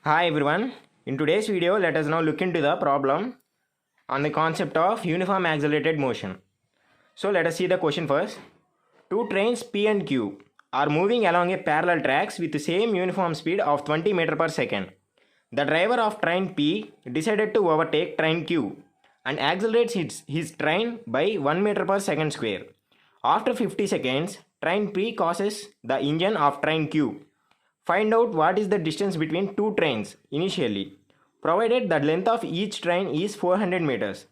Hi everyone. In today's video, let us now look into the problem on the concept of uniform accelerated motion. So let us see the question first. Two trains P and Q are moving along a parallel tracks with the same uniform speed of 20 meter per second. The driver of train P decided to overtake train Q and accelerates his train by 1 meter per second square. After 50 seconds, train P crosses the engine of train Q. Find out what is the distance between two trains initially, provided the length of each train is 400 meters.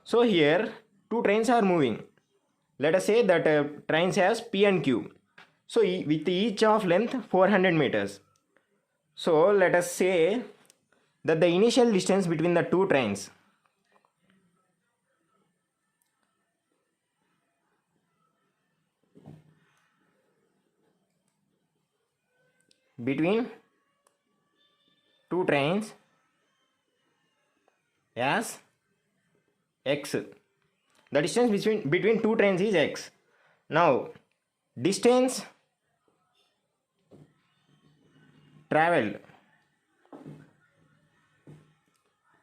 So here two trains are moving. Let us say that trains has P and Q. So with each of length 400 meters. So let us say that the initial distance between the two trains between two trains as x. The distance between two trains is x. Now distance traveled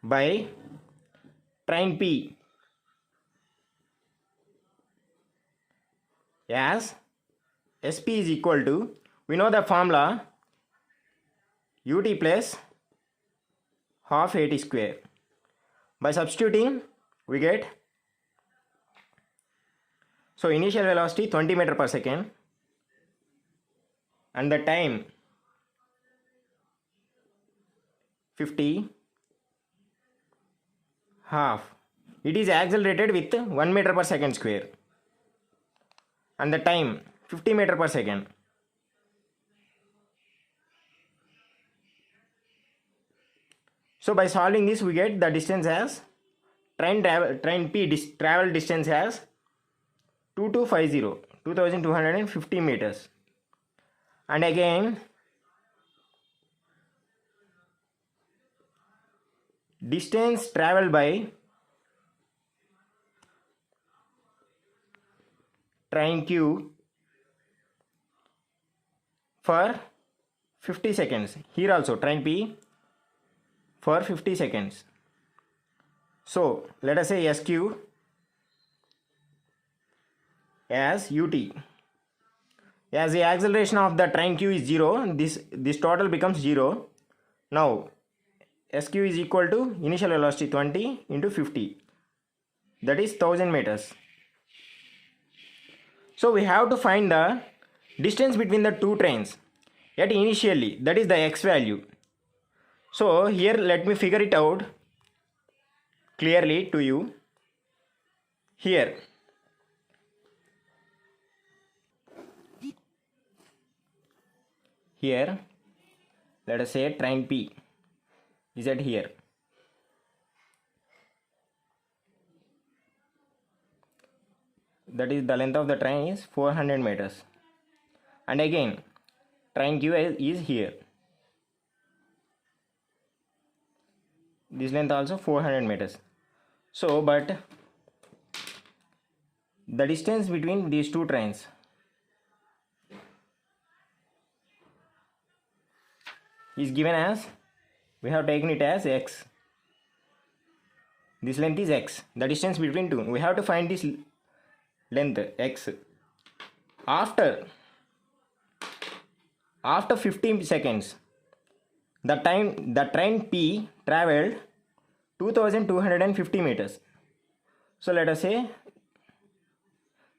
by train P as SP is equal to, we know the formula, ut plus half at square. By substituting we get, so initial velocity 20 meter per second and the time 50 half. It is accelerated with 1 meter per second square and the time 50 meter per second. So by solving this we get the distance as train P travel distance as 2250 meters. And again distance traveled by train Q for 50 seconds. Here also train P for 50 seconds. So let us say SQ as UT. As the acceleration of the train Q is 0, this total becomes 0. Now SQ is equal to initial velocity 20 into 50, that is 1000 meters. So we have to find the distance between the two trains yet initially, that is the x value. So here let me figure it out clearly to you. Here let us say train P is at here. That is the length of the train is 400 meters. And again train Q is here. This length also 400 meters. So but the distance between these two trains is given as, we have taken it as x. This length is x, the distance between two. We have to find this length x. After 15 seconds, the train P traveled 2250 meters. So let us say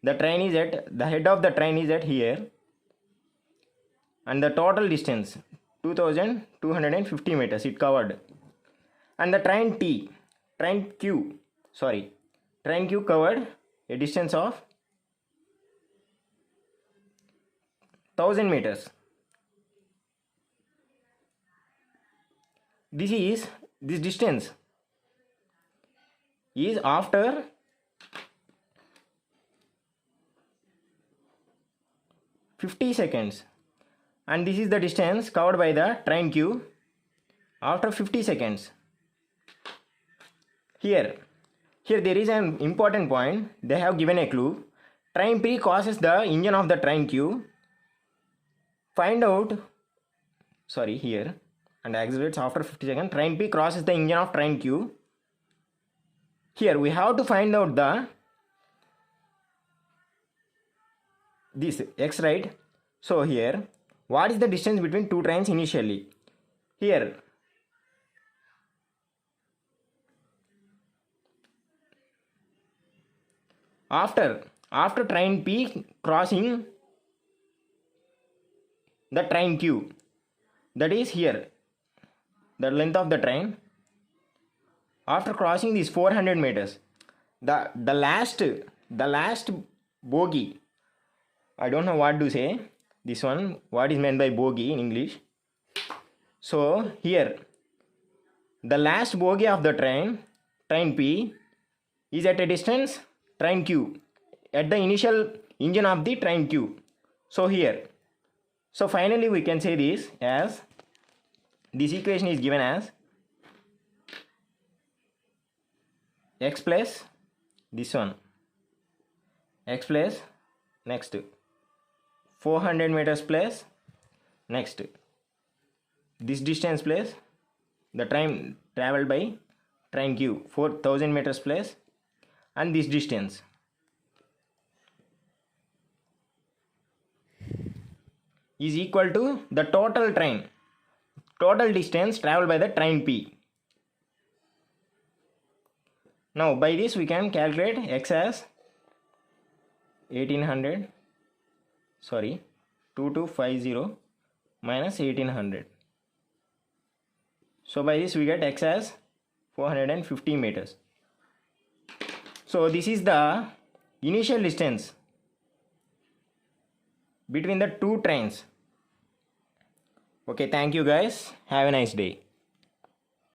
the head of the train is at here and the total distance 2250 meters it covered, and the train Q covered a distance of 1000 meters. This distance is after 50 seconds, and this is the distance covered by the train Q after 50 seconds. Here there is an important point. They have given a clue. Train P crosses the engine of the train Q. Find out, here and accelerates after 50 seconds. Train P crosses the engine of train Q. Here we have to find out this x, right? So here, what is the distance between two trains initially? Here, after train P crossing the train Q, that is here, the length of the train, after crossing these 400 meters, the last bogie, I don't know what to say this one, what is meant by bogie in English. So here, the last bogie of the train P, is at a distance train Q, at the initial engine of the train Q. So here, so finally we can say this as, this equation is given as x plus this one, x plus next 400 meters plus next this distance plus the time traveled by train Q, 4000 meters plus, and this distance is equal to the total distance traveled by the train P. Now by this we can calculate x as 2250 minus 1800. So by this we get x as 450 meters. So this is the initial distance between the two trains. Okay, thank you guys. Have a nice day.